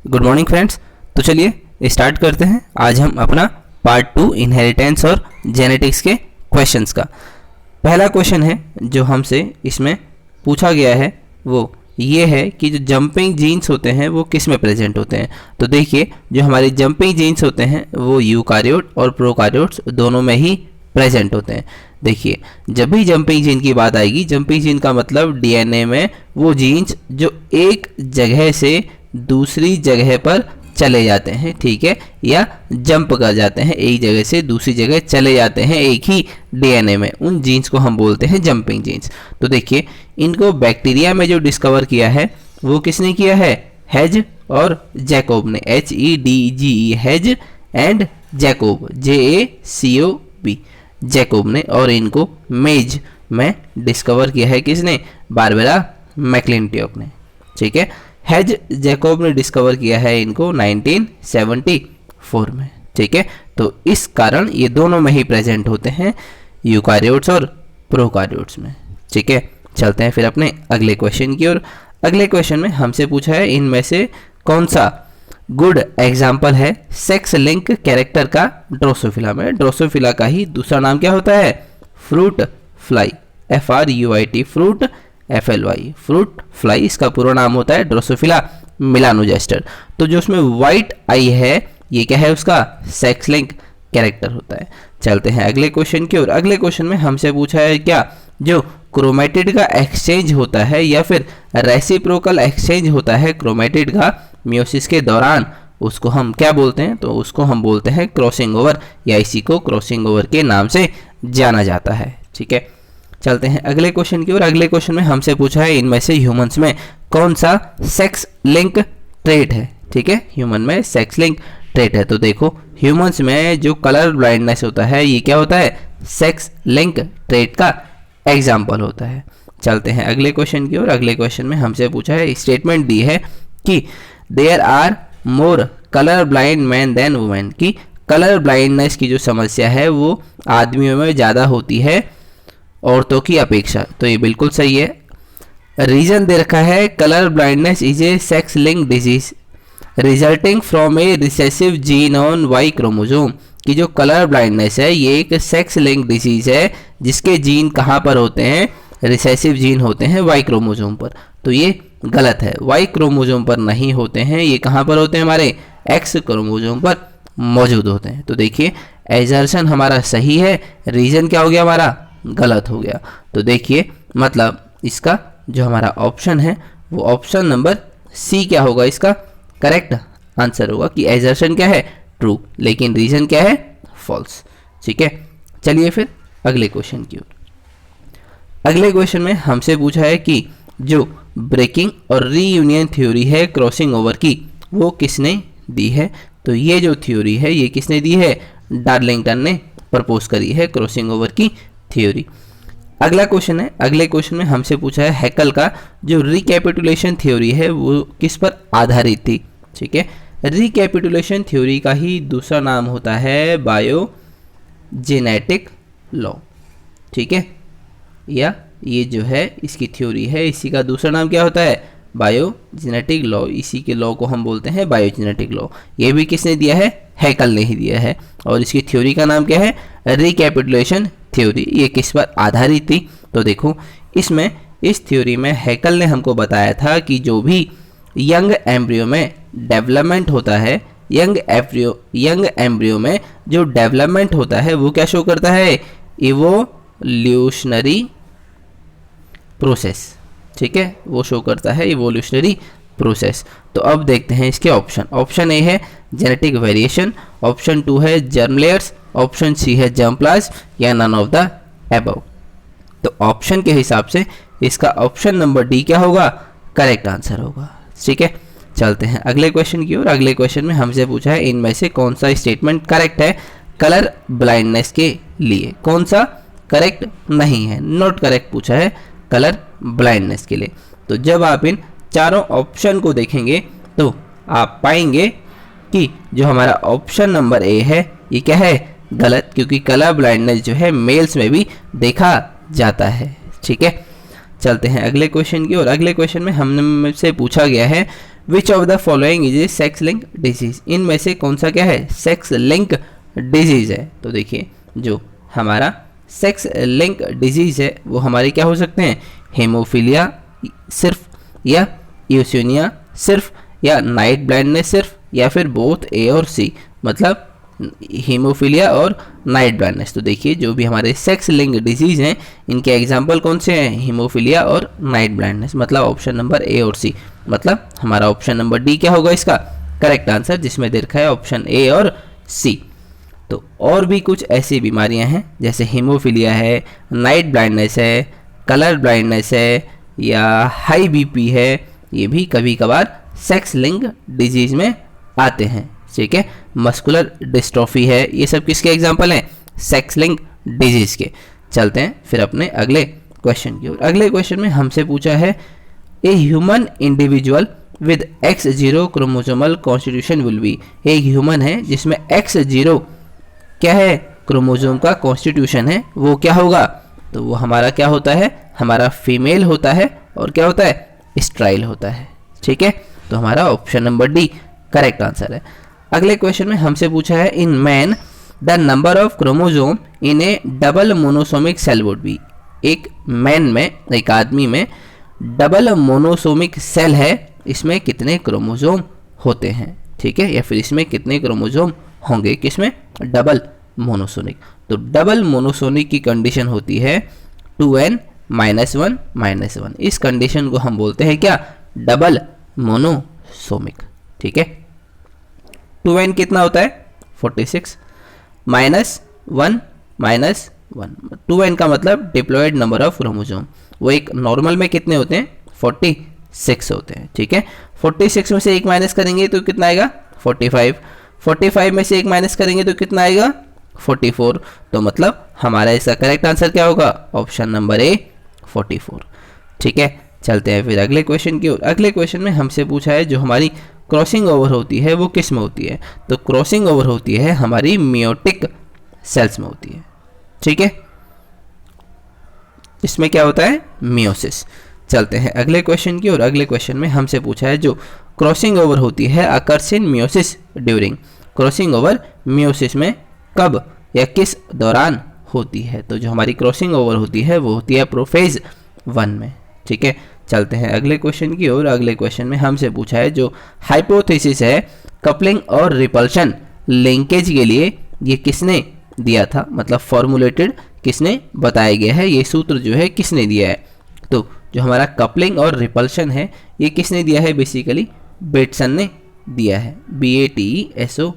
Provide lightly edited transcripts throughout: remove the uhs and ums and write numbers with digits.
Good morning friends. तो चलिए start करते हैं। आज हम अपना पार्ट 2 इनहेरिटेंस और जेनेटिक्स के क्वेश्चंस का पहला क्वेश्चन है जो हमसे इसमें पूछा गया है वो ये है कि जो जंपिंग जीन्स होते हैं वो किस में प्रेजेंट होते हैं। तो देखिए, जो हमारे जंपिंग जीन्स होते हैं वो यूकारियोट और प्रोकारियोट्स दोनों में ही प्रेजेंट होते हैं। देखिए, जब भी जंपिंग जीन की बात आएगी, जंपिंग जीन का मतलब डीएनए में वो जीन्स जो एक जगह से दूसरी जगह पर चले जाते हैं, ठीक है, या जंप कर जाते हैं, एक जगह से दूसरी जगह चले जाते हैं एक ही डीएनए में, उन जीन्स को हम बोलते हैं जंपिंग जीन्स। तो देखिए, इनको बैक्टीरिया में जो डिस्कवर किया है वो किसने किया है? हेज और जैकोब ने, HEDGE, hedge and Jacob, JACOB, Jacob ने। और इनको मेज में डिस्कवर किया है किसने? बारबरा मैक्लिंटोक ने, ठीक है। हेज जैकोब ने डिस्कवर किया है इनको 1974 में, ठीक है। तो इस कारण ये दोनों में ही प्रेजेंट होते हैं, यूकारियोट्स और प्रोकारियोट्स में, ठीक है। चलते हैं फिर अपने अगले क्वेश्चन की ओर। अगले क्वेश्चन में हमसे पूछा है इनमें से कौन सा गुड एग्जाम्पल है सेक्स लिंक कैरेक्टर का ड्रोसोफिला में। ड्रोसोफिला का ही दूसरा नाम क्या होता है? Fruit fly, FRUIT, fruit FLY, fruit fly, इसका पूरा नाम होता है ड्रोसोफिला मेलानोजेस्टर। तो जो उसमें वाइट आई है ये क्या है? उसका सेक्स लिंक कैरेक्टर होता है। चलते हैं अगले क्वेश्चन की ओर। अगले क्वेश्चन में हमसे पूछा है क्या जो क्रोमेटिड का एक्सचेंज होता है या फिर रेसिप्रोकल एक्सचेंज होता है क्रोमेटिड का मियोसिस के दौरान, उसको हम क्या बोलते हैं? तो उसको हम बोलते हैं क्रॉसिंग ओवर, या इसी को क्रॉसिंग ओवर के नाम से जाना जाता है, ठीक है। चलते हैं अगले क्वेश्चन की ओर। अगले क्वेश्चन में हमसे पूछा है इनमें से ह्यूमंस में कौन सा सेक्स लिंक ट्रेट है, ठीक है। ह्यूमन में सेक्स लिंक ट्रेट है। तो देखो, ह्यूमंस में जो कलर ब्लाइंडनेस होता है ये क्या होता है? सेक्स लिंक ट्रेट का एग्जाम्पल होता है। चलते हैं अगले क्वेश्चन की ओर। अगले क्वेश्चन में हमसे पूछा है, स्टेटमेंट दी है कि there are more colour blind man than women, कि कलर ब्लाइंडनेस की जो समस्या है वो आदमियों में ज़्यादा होती है औरतों की अपेक्षा। तो ये बिल्कुल सही है। रीजन दे रखा है colour blindness is a sex link disease resulting from a recessive gene on Y chromosome, कि जो कलर ब्लाइंडनेस है ये एक सेक्स लिंक डिजीज है जिसके जीन कहाँ पर होते हैं? रिसेसिव जीन होते हैं वाई क्रोमोसोम पर। तो ये गलत है, वाई क्रोमोसोम पर नहीं होते हैं, ये कहाँ पर होते हैं? हमारे एक्स क्रोमोसोम पर मौजूद होते हैं। तो देखिए, एजर्शन हमारा सही है, रीजन क्या हो गया? हमारा गलत हो गया। तो देखिए, मतलब इसका जो हमारा ऑप्शन है वो ऑप्शन नंबर सी क्या होगा? इसका करेक्ट आंसर होगा कि एजर्शन क्या है? ट्रू, लेकिन रीजन क्या है? फॉल्स, ठीक है। चलिए फिर अगले क्वेश्चन की ओर। अगले क्वेश्चन में हमसे पूछा है कि जो ब्रेकिंग और रीयूनियन थ्योरी है क्रॉसिंग ओवर की वो किसने दी है? तो ये जो थ्योरी है ये किसने दी है? डार्लिंगटन ने प्रपोज करी है क्रॉसिंग ओवर की थ्योरी। अगला क्वेश्चन है, अगले क्वेश्चन में हमसे पूछा है हैकल का जो रिकैपिटुलेशन थ्योरी है वो किस पर आधारित थी, ठीक है। रिकैपिटुलेशन थ्योरी का ही दूसरा नाम होता है बायोजेनेटिक लॉ, ठीक है, या ये जो है इसकी थ्योरी है इसी का दूसरा नाम क्या होता है? Biogenetic law. इसी के लॉ को हम बोलते हैं बायोजेनेटिक लॉ। ये भी किसने दिया है? हैकल ने ही दिया है। और इसकी थ्योरी का नाम क्या है? Recapitulation theory. ये किस पर आधारित थी? तो देखो, इसमें इस थ्योरी में हैकल ने हमको बताया था कि जो भी यंग एम्ब्रियो में डेवलपमेंट होता है, यंग एम्ब्रियो में जो डेवलपमेंट होता है वो क्या शो करता है? इवोल्यूशनरी प्रोसेस, ठीक है, वो शो करता है इवोल्यूशनरी प्रोसेस। तो अब देखते हैं इसके ऑप्शन। ऑप्शन ए है जेनेटिक वेरिएशन, ऑप्शन 2 है जर्म लेयर्स, ऑप्शन सी है जर्म प्लाज्म, या नन ऑफ द अबव। तो ऑप्शन के हिसाब से इसका ऑप्शन नंबर डी क्या होगा? करेक्ट आंसर होगा, ठीक है। चलते हैं अगले क्वेश्चन की ओर। अगले क्वेश्चन में हमसे पूछा है इनमें से कौन सा स्टेटमेंट करेक्ट है कलर ब्लाइंडनेस के लिए, कौन सा करेक्ट नहीं है, नॉट करेक्ट पूछा है कलर ब्लाइंडनेस के लिए। तो जब आप इन चारों ऑप्शन को देखेंगे तो आप पाएंगे कि जो हमारा ऑप्शन नंबर ए है ये क्या है? गलत, क्योंकि कलर ब्लाइंडनेस जो है मेल्स में भी देखा जाता है, ठीक है। चलते हैं अगले क्वेश्चन की ओर। अगले क्वेश्चन में हमसे पूछा गया है which of the following is a sex link disease, इनमें से कौन सा क्या है, सेक्स लिंक डिजीज है। तो देखिए जो हमारा सेक्स लिंक डिजीज है वो हमारे क्या हो सकते हैं, हेमोफीलिया सिर्फ, या यूसेनिया सिर्फ, या नाइट ब्लाइंडनेस सिर्फ, या फिर बोथ ए और सी, मतलब हीमोफीलिया और नाइट ब्लाइंडनेस। तो देखिए जो भी हमारे सेक्स लिंक डिजीज हैं इनके एग्जाम्पल कौन से हैं, हीमोफीलिया और नाइट ब्लाइंडनेस, मतलब ऑप्शन नंबर ए और सी, मतलब हमारा ऑप्शन नंबर डी क्या होगा इसका करेक्ट आंसर, जिसमें दे रखा है ऑप्शन ए और सी। तो और भी कुछ ऐसी बीमारियां हैं जैसे हीमोफीलिया है, नाइट ब्लाइंडनेस है, कलर ब्लाइंडनेस है, या हाई बीपी है, ये भी कभी कभार सेक्स लिंक डिजीज में आते हैं, ठीक है। मस्कुलर डिस्ट्रॉफी है, ये सब किसके एग्जाम्पल हैं, सेक्स लिंक डिजीज के। चलते हैं फिर अपने अगले क्वेश्चन की ओर। अगले क्वेश्चन में हमसे पूछा है a human individual with X0 chromosomal constitution will be, एक ह्यूमन है जिसमें X0 क्या है, क्रोमोसोम का कॉन्स्टिट्यूशन है, वो क्या होगा, तो वो हमारा क्या होता है, हमारा फीमेल होता है, और क्या होता है, स्ट्राइल होता है, ठीक है। तो हमारा option number D correct answer है। अगले क्वेश्चन में हमसे पूछा है in man the number of chromosome in a double monosomic cell would be, एक मैन में, एक आदमी में डबल मोनोसोमिक सेल है, इसमें कितने क्रोमोसोम होते हैं, ठीक है, या फिर इसमें कितने क्रोमोसोम होंगे, किसमें, डबल मोनोसोनिक। तो डबल मोनोसोनिक की कंडीशन होती है 2n -1 -1, इस कंडीशन को हम बोलते हैं क्या, डबल मोनोसोमिक, ठीक है। 2n कितना होता है 46 -1 -1, 2n का मतलब डिप्लॉयड नंबर ऑफ क्रोमोसोम, वो एक नॉर्मल में कितने होते हैं 46 होते हैं, ठीक है। 46 में से एक माइनस करेंगे तो कितना आएगा 45, 45 में से एक माइनस करेंगे तो कितना आएगा 44, तो मतलब हमारा इसका करेक्ट आंसर क्या होगा, ऑप्शन नंबर ए 44, ठीक है। चलते हैं फिर अगले क्वेश्चन की ओर। अगले क्वेश्चन में हमसे पूछा है जो हमारी क्रॉसिंग ओवर होती है वो किस में होती है, तो क्रॉसिंग ओवर होती है हमारी मियोटिक सेल्स में होती है, ठीक है, इसमें क्या होता है मियोसिस। चलते हैं अगले क्वेश्चन की ओर। अगले क्वेश्चन में हमसे पूछा है जो क्रॉसिंग ओवर होती है occurs in meiosis during, crossing over meiosis में कब या किस दौरान होती है, तो जो हमारी क्रॉसिंग ओवर होती है वो होती है प्रोफेज 1 में, ठीक है। चलते हैं अगले क्वेश्चन की ओर। अगले क्वेश्चन में हमसे पूछा है जो हाइपोथेसिस है कपलिंग और रिपल्शन लिंकेज के लिए ये किसने दिया था, मतलब फॉर्मुलेटेड किसने बताया गया है, ये सूत्र जो है किसने दिया है, तो जो हमारा कपलिंग और रिपल्शन है ये किसने दिया है, बेसिकली बेटसन ने दिया है, BATESON,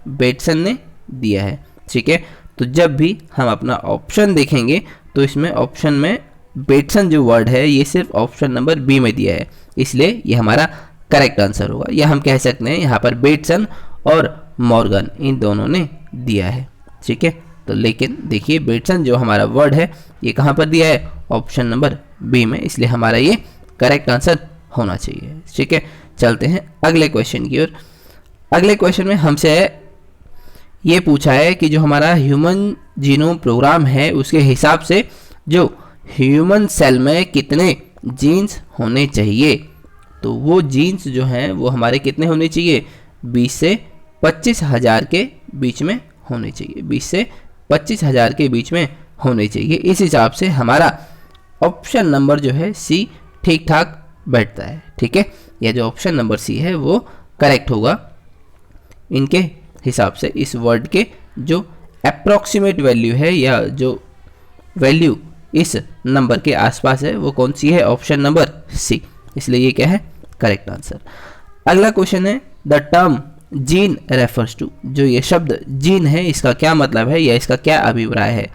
बेटसन ने दिया है, ठीक है। तो जब भी हम अपना ऑप्शन देखेंगे तो इसमें ऑप्शन में बेटसन जो वर्ड है ये सिर्फ ऑप्शन नंबर बी में दिया है, इसलिए ये हमारा करेक्ट आंसर होगा, या हम कह सकते हैं यहाँ पर बेटसन और मॉर्गन इन दोनों ने दिया है, ठीक है। तो लेकिन देखिए बेटसन जो हमारा वर्ड है ये कहाँ पर दिया है, ऑप्शन नंबर बी में, इसलिए हमारा ये करेक्ट आंसर होना चाहिए, ठीक है। चलते हैं अगले क्वेश्चन की ओर। अगले क्वेश्चन में हमसे ये पूछा है कि जो हमारा ह्यूमन जीनोम प्रोग्राम है उसके हिसाब से जो ह्यूमन सेल में कितने जीन्स होने चाहिए, तो वो जीन्स जो हैं वो हमारे कितने होने चाहिए, 20 से 25,000 के बीच में होने चाहिए, 20 से 25,000 के बीच में होने चाहिए। इस हिसाब से हमारा ऑप्शन नंबर जो है सी ठीक ठाक बैठता है, ठीक है, या जो ऑप्शन नंबर सी है वो करेक्ट होगा इनके हिसाब से। इस वर्ड के जो अप्रॉक्सीमेट वैल्यू है या जो वैल्यू इस नंबर के आसपास है वो कौन सी है, ऑप्शन नंबर सी, इसलिए ये क्या है करेक्ट आंसर। अगला क्वेश्चन है the term gene refers to, जो ये शब्द जीन है इसका क्या मतलब है या इसका क्या अभिप्राय है,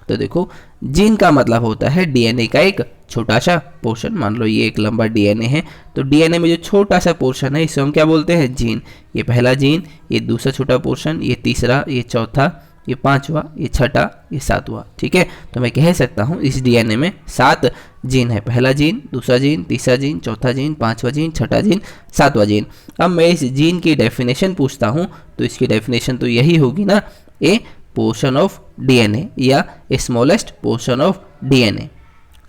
तो देखो जीन का मतलब होता है डीएनए का एक छोटा सा पोर्शन, मान लो ये एक लंबा डीएनए है तो डीएनए में जो छोटा सा पोर्शन है इसे हम क्या बोलते हैं जीन, ये पहला जीन, ये दूसरा छोटा पोर्शन, ये तीसरा, ये चौथा, ये पांचवा, ये छठा, ये सातवां, ठीक है। तो मैं कह सकता हूँ इस डीएनए में 7 जीन है, पहला जीन, दूसरा जीन, तीसरा जीन, चौथा जीन, पांचवा जीन, छठा जीन, सातवां जीन। अब मैं इस जीन की डेफिनेशन पूछता हूँ तो इसकी डेफिनेशन तो यही होगी ना, ए पोर्शन ऑफ डीएनए या स्मॉलेस्ट पोर्शन ऑफ डीएनए,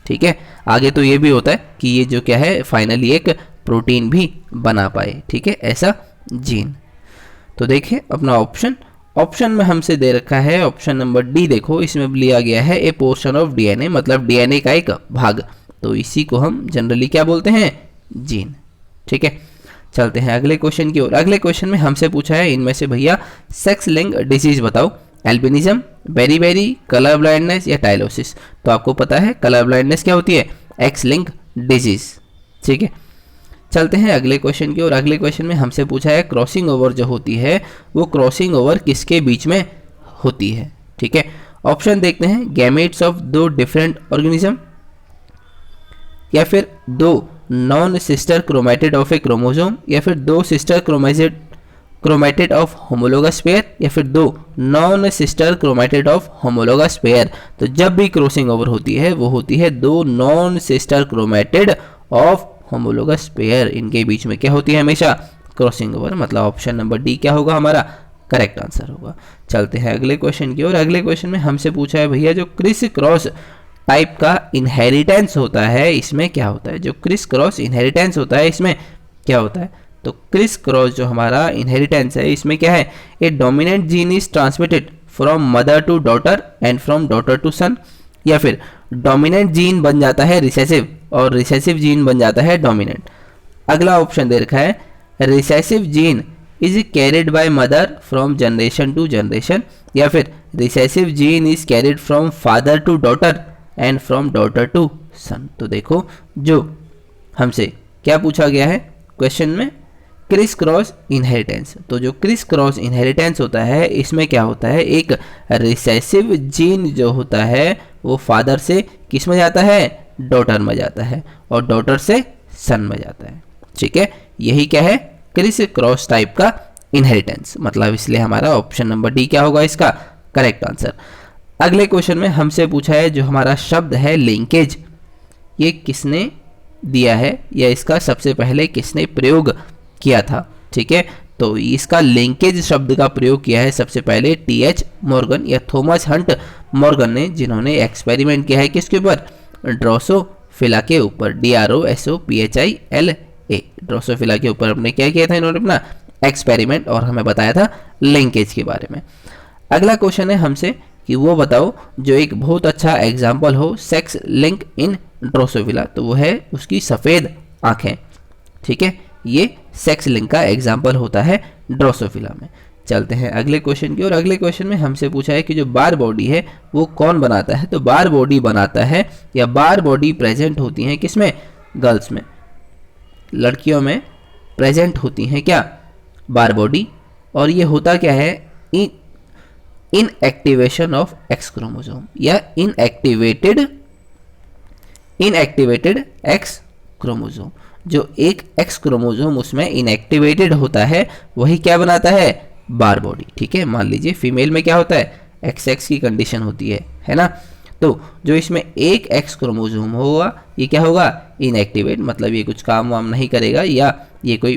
ठीक है। आगे तो ये भी होता है कि ये जो क्या है फाइनली एक प्रोटीन भी बना पाए, ठीक है, ऐसा जीन। तो देखिए अपना ऑप्शन में हमसे दे रखा है ऑप्शन नंबर डी, देखो इसमें लिया गया है ए पोर्शन ऑफ डीएनए, मतलब डीएनए का एक भाग, तो इसी को हम जनरली क्या बोलते हैं, जीन, ठीक है। चलते हैं अगले क्वेश्चन की ओर। अगले क्वेश्चन में हमसे पूछा है इनमें से भैया सेक्स लिंक डिजीज बताओ, एल्बिनिज्म, बेरीबेरी, कलर ब्लाइंडनेस या टाइलोसिस। तो आपको पता है कलर ब्लाइंडनेस क्या होती है, एक्स लिंक डिजीज, ठीक है। चलते हैं अगले क्वेश्चन की ओर। अगले क्वेश्चन में हमसे पूछा है क्रॉसिंग ओवर जो होती है वो क्रॉसिंग ओवर किसके बीच में होती है, ठीक है। ऑप्शन देखते हैं, गैमेट्स ऑफ दो डिफरेंट ऑर्गेनिज्म, या फिर दो non sister chromatid of A chromosome, या फिर दो sister chromatid of homologous pair, या फिर दो non sister chromatid of homologous pair. तो जब भी क्रॉसिंग ओवर होती है वो होती है दो non sister chromatid of homologous pair, इनके बीच में क्या होती है, हमेशा क्रॉसिंग ओवर, मतलब ऑप्शन नंबर डी क्या होगा हमारा करेक्ट आंसर होगा। चलते हैं अगले क्वेश्चन की ओर। अगले क्वेश्चन में हमसे पूछा है भैया जो क्रिस क्रॉस टाइप का इनहेरिटेंस होता है इसमें क्या होता है, जो क्रिस क्रॉस इनहेरिटेंस होता है इसमें क्या होता है। तो क्रिस क्रॉस जो हमारा इनहेरिटेंस है इसमें क्या है, a dominant gene is transmitted from mother to daughter and from daughter to son, या फिर डोमिनेंट जीन बन जाता है रिसेसिव और रिसेसिव जीन बन जाता है डोमिनेंट। अगला ऑप्शन दे रखा है recessive gene is carried by mother from generation to generation, या फिर recessive gene is carried from father to daughter and from daughter to son. तो देखो जो हमसे क्या पूछा गया है क्वेश्चन में, क्रिस क्रॉस इनहेरिटेंस। तो जो क्रिस क्रॉस इनहेरिटेंस होता है इसमें क्या होता है, एक रिसेसिव जीन जो होता है वो फादर से किस में जाता है, डॉटर में जाता है, और डॉटर से सन में जाता है, ठीक है। यही क्या है, क्रिस क्रॉस टाइप का इनहेरिटेंस, मतलब इसलिए हमारा ऑप्शन नंबर डी क्या होगा इसका करेक्ट आंसर। अगले क्वेश्चन में हमसे पूछा है जो हमारा शब्द है लिंकेज, ये किसने दिया है या इसका सबसे पहले किसने प्रयोग किया था, ठीक है। तो इसका लिंकेज शब्द का प्रयोग किया है सबसे पहले टीएच मॉर्गन या थॉमस हंट मॉर्गन ने, जिन्होंने एक्सपेरिमेंट किया है किसके ऊपर, ड्रोसोफिला के ऊपर, DROSOPHILA, ड्रोसोफिला के ऊपर अपने क्या किया था इन्होंने अपना एक्सपेरिमेंट, और हमें बताया था लिंकेज के बारे में। अगला क्वेश्चन है हमसे कि वो बताओ जो एक बहुत अच्छा एग्जाम्पल हो सेक्स लिंक इन ड्रोसोफिला, तो वो है उसकी सफ़ेद आँखें, ठीक है। ये सेक्स लिंक का एग्जाम्पल होता है ड्रोसोफिला में। चलते हैं अगले क्वेश्चन की ओर। अगले क्वेश्चन में हमसे पूछा है कि जो बार बॉडी है वो कौन बनाता है। तो बार बॉडी बनाता है या बार बॉडी प्रेजेंट होती है किसमें, गर्ल्स में, लड़कियों में प्रेजेंट होती हैं क्या बार बॉडी, और ये होता क्या है, इनएक्टिवेशन ऑफ एक्स क्रोमोसोम या इनएक्टिवेटेड एक्स क्रोमोसोम। जो एक एक्स क्रोमोसोम उसमें इनएक्टिवेटेड होता है वही क्या बनाता है, बार बॉडी, ठीक है। मान लीजिए फीमेल में क्या होता है, XX की कंडीशन होती है ना। तो जो इसमें एक एक्स क्रोमोसोम होगा ये क्या होगा, इनएक्टिवेट, मतलब ये कुछ काम वाम नहीं करेगा या ये कोई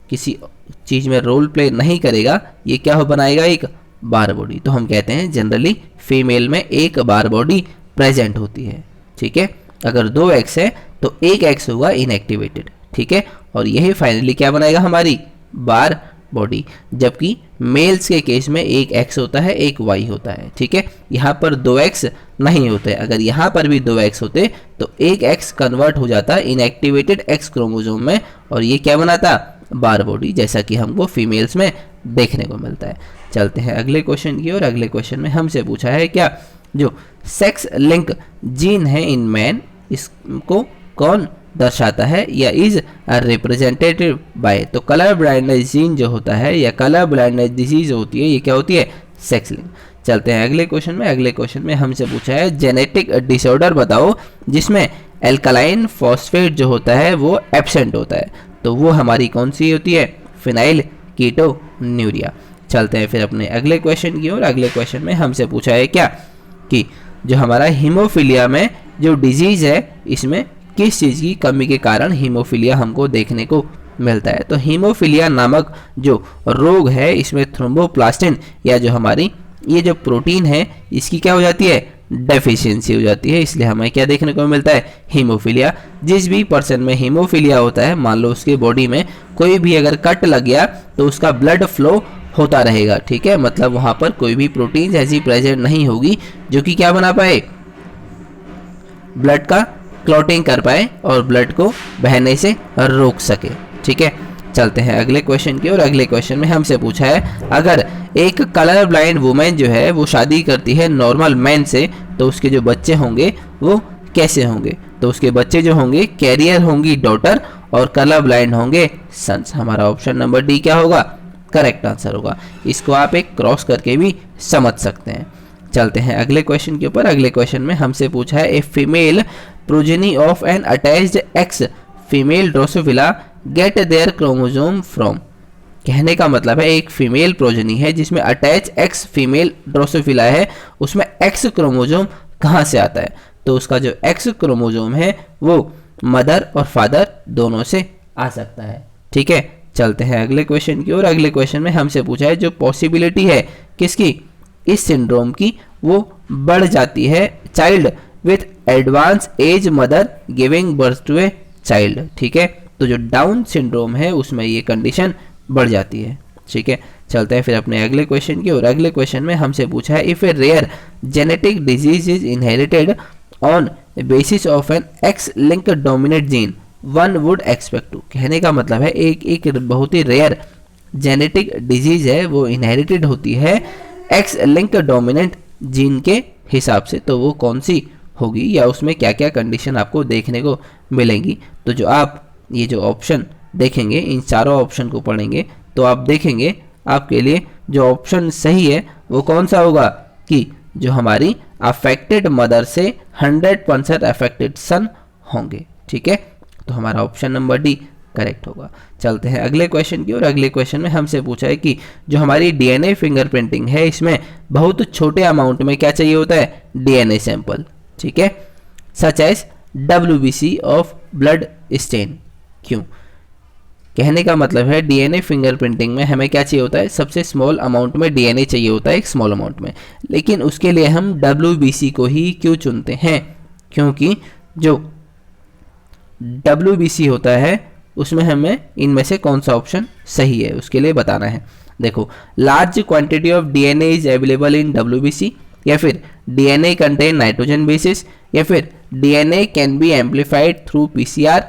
किसी चीज़ में रोल प्ले नहीं करेगा, ये क्या हो बनाएगा, एक बार बॉडी। तो हम कहते हैं जनरली फीमेल में एक बार बॉडी प्रेजेंट होती है, ठीक है। अगर दो एक्स है तो एक एक्स होगा इनएक्टिवेटेड, ठीक है, और यही फाइनली क्या बनाएगा हमारी बार बॉडी। जबकि मेल्स के केस में एक एक्स होता है एक वाई होता है, ठीक है। यहाँ पर दो एक्स नहीं होते, अगर यहाँ पर भी दो एक्स होते तो एक एक्स कन्वर्ट हो जाता इनएक्टिवेटेड एक्स क्रोमोसोम में, और ये क्या बनाता, बार बॉडी, जैसा कि हमको फीमेल्स में देखने को मिलता है। चलते हैं अगले क्वेश्चन की ओर। अगले क्वेश्चन में हमसे पूछा है क्या, जो सेक्स लिंक जीन है इन मैन इसको कौन दर्शाता है या इज रिप्रेजेंटेटिव बाय। तो कलर ब्लाइंडनेस जीन जो होता है या कलर ब्लाइंडनेस डिजीज होती है ये क्या होती है, सेक्स लिंक। चलते हैं अगले क्वेश्चन में। अगले क्वेश्चन में हमसे पूछा है जेनेटिक डिसऑर्डर बताओ जिसमें एल्कलाइन फॉस्फेट जो होता है वो एब्सेंट होता है। तो वो हमारी कौन सी होती है, फिनाइल कीटोन्यूरिया। चलते हैं फिर अपने अगले क्वेश्चन की ओर। अगले क्वेश्चन में हमसे पूछा है क्या कि जो हमारा हीमोफीलिया में जो डिजीज़ है इसमें किस चीज़ की कमी के कारण हीमोफीलिया हमको देखने को मिलता है। तो हीमोफीलिया नामक जो रोग है इसमें थ्रोम्बोप्लास्टिन या जो हमारी ये जो प्रोटीन है इसकी क्या हो जाती है, डेफिशिएंसी हो जाती है, इसलिए हमें क्या देखने को मिलता है, हीमोफीलिया। जिस भी पर्सन में हीमोफीलिया होता है, मान लो उसके बॉडी में कोई भी अगर कट लग गया तो उसका ब्लड फ्लो होता रहेगा, ठीक है, मतलब वहां पर कोई भी प्रोटीन ऐसी प्रेजेंट नहीं होगी जो कि क्या बना पाए, ब्लड का क्लॉटिंग कर पाए और ब्लड को बहने से रोक सके, ठीक है। चलते हैं अगले क्वेश्चन की ओर। अगले क्वेश्चन में हमसे पूछा है, अगर एक कलर ब्लाइंड वुमेन जो है वो शादी करती है नॉर्मल मैन से, तो उसके जो बच्चे होंगे वो कैसे होंगे। तो उसके बच्चे जो होंगे, कैरियर होंगी डॉटर और कलर ब्लाइंड होंगे सन्स। हमारा ऑप्शन नंबर डी क्या होगा, करेक्ट आंसर होगा। इसको आप एक क्रॉस करके भी समझ सकते हैं। चलते हैं अगले क्वेश्चन के ऊपर। अगले क्वेश्चन में हमसे पूछा है, a female progeny of an attached X female drosophila get their chromosome from. कहने का मतलब है एक फीमेल प्रोजेनी है जिसमें अटैच एक्स फीमेल ड्रोसोफिला है, उसमें एक्स क्रोमोसोम कहाँ से आता है। तो उसका जो एक्स क्रोमोसोम है वो मदर और फादर दोनों से आ सकता है, ठीक है। चलते हैं अगले क्वेश्चन की ओर। अगले क्वेश्चन में हमसे पूछा है, जो पॉसिबिलिटी है किसकी, इस सिंड्रोम की, वो बढ़ जाती है child with advance age mother giving birth to a child, ठीक है। तो जो डाउन सिंड्रोम है उसमें ये कंडीशन बढ़ जाती है, ठीक है। चलते हैं फिर अपने अगले क्वेश्चन की ओर। अगले क्वेश्चन में हमसे पूछा है, if a rare genetic disease is inherited on basis of an X link dominate gene one would expect to. कहने का मतलब है एक बहुत ही रेयर जेनेटिक डिजीज है, वो इनहेरिटेड होती है एक्स लिंक डोमिनेंट जीन के हिसाब से, तो वो कौन सी होगी या उसमें क्या क्या कंडीशन आपको देखने को मिलेंगी। तो जो आप ये जो ऑप्शन देखेंगे, इन चारों ऑप्शन को पढ़ेंगे तो आप देखेंगे आपके लिए जो ऑप्शन सही है वो कौन सा होगा, कि जो हमारी अफेक्टेड मदर से 100% अफेक्टेड सन होंगे, ठीक है। तो हमारा ऑप्शन नंबर डी करेक्ट होगा। चलते हैं अगले क्वेश्चन की ओर। अगले क्वेश्चन में हमसे पूछा है कि जो हमारी डीएनए फिंगरप्रिंटिंग है इसमें बहुत छोटे अमाउंट में क्या चाहिए होता है, डीएनए सैंपल, ठीक है, such as WBC of blood stain. क्यों, कहने का मतलब है डीएनए फिंगरप्रिंटिंग में हमें क्या चाहिए होता है, सबसे स्मॉल अमाउंट में डीएनए चाहिए होता है, एक स्मॉल अमाउंट में, लेकिन उसके लिए हम WBC को ही क्यों चुनते हैं, क्योंकि जो WBC होता है उसमें हमें इनमें से कौन सा ऑप्शन सही है उसके लिए बताना है। देखो, large quantity of DNA is available in WBC, या फिर डीएनए कंटेन नाइट्रोजन बेसिस, या फिर DNA can be amplified through PCR,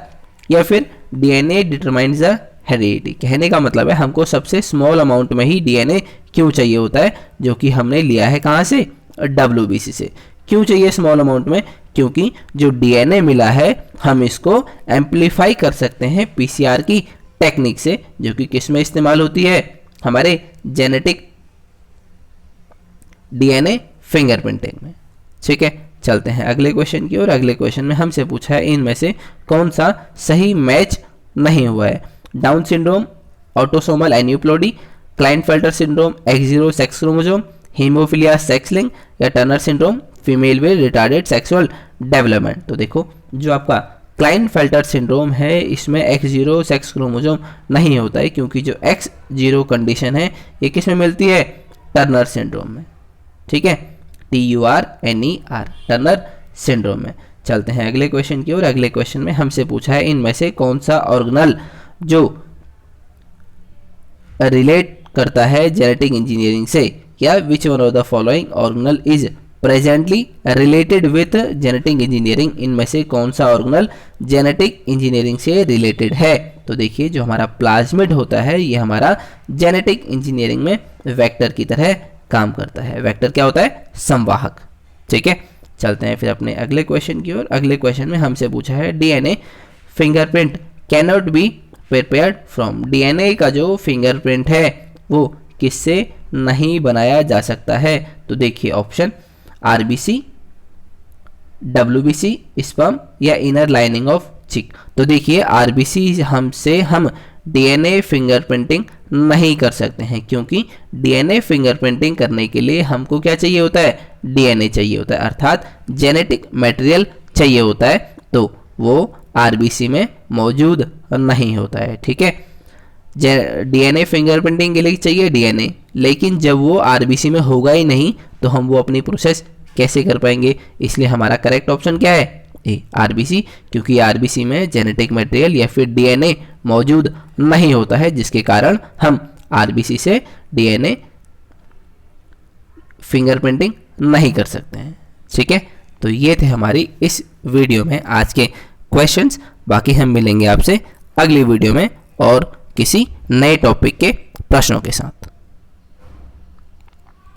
या फिर डीएनए डिटरमाइंस द हेरिडिटी। कहने का मतलब है हमको सबसे स्मॉल अमाउंट में ही डीएनए क्यों चाहिए होता है, जो कि हमने लिया है कहाँ से, WBC से। क्यों चाहिए स्मॉल अमाउंट में, क्योंकि जो डीएनए मिला है हम इसको एम्पलीफाई कर सकते हैं PCR की टेक्निक से, जो कि किस में इस्तेमाल होती है, हमारे जेनेटिक डीएनए फिंगरप्रिंटिंग में, ठीक है। चलते हैं अगले क्वेश्चन की ओर। अगले क्वेश्चन में हमसे पूछा है, इनमें से कौन सा सही मैच नहीं हुआ है, Down syndrome, autosomal aneuploidy, Klinefelter syndrome, X0 sex chromosome, haemophilia sex link, या Turner syndrome female with retarded sexual development. तो देखो, जो आपका क्लाइनफेल्टर सिंड्रोम है इसमें X0 सेक्स क्रोमोसोम नहीं होता है, क्योंकि जो X0 कंडीशन है ये किस में मिलती है, टर्नर सिंड्रोम में, ठीक है, TURNER, टर्नर सिंड्रोम में। चलते हैं अगले क्वेश्चन की ओर। अगले क्वेश्चन में हमसे पूछा है, इनमें से कौन सा ऑर्गेनल जो रिलेट करता है जेनेटिक इंजीनियरिंग से, या which one of the following organelle is presently related with genetic engineering. इनमें से कौन सा ऑर्गेनल जेनेटिक इंजीनियरिंग से रिलेटेड है। तो देखिए, जो हमारा प्लाज्मिड होता है ये हमारा जेनेटिक इंजीनियरिंग में वेक्टर की तरह काम करता है। वेक्टर क्या होता है, संवाहक, ठीक है। चलते हैं फिर अपने अगले क्वेश्चन की ओर। अगले क्वेश्चन में हमसे पूछा है, DNA fingerprint cannot be prepared from. DNA का जो फिंगरप्रिंट है वो किससे नहीं बनाया जा सकता है। तो देखिए ऑप्शन, RBC, WBC, स्पर्म, या इनर लाइनिंग ऑफ चिक। तो देखिए RBC हमसे हम डीएनए फिंगरप्रिंटिंग नहीं कर सकते हैं, क्योंकि डीएनए फिंगरप्रिंटिंग करने के लिए हमको क्या चाहिए होता है, डीएनए चाहिए होता है, अर्थात जेनेटिक मटेरियल चाहिए होता है, तो वो RBC में मौजूद नहीं होता है, ठीक है। डीएनए फिंगरप्रिंटिंग के लिए चाहिए डीएनए, लेकिन जब वो आरबीसी में होगा ही नहीं तो हम वो अपनी प्रोसेस कैसे कर पाएंगे। इसलिए हमारा करेक्ट ऑप्शन क्या है, ए आरबीसी, क्योंकि आरबीसी में जेनेटिक मटेरियल या फिर डीएनए मौजूद नहीं होता है, जिसके कारण हम आरबीसी से डीएनए फिंगरप्रिंटिंग नहीं कर सकते हैं। ठीक है, तो ये थे हमारी इस वीडियो में आज के क्वेश्चंस। बाकी हम मिलेंगे आपसे अगली वीडियो में और किसी नए टॉपिक के प्रश्नों के साथ।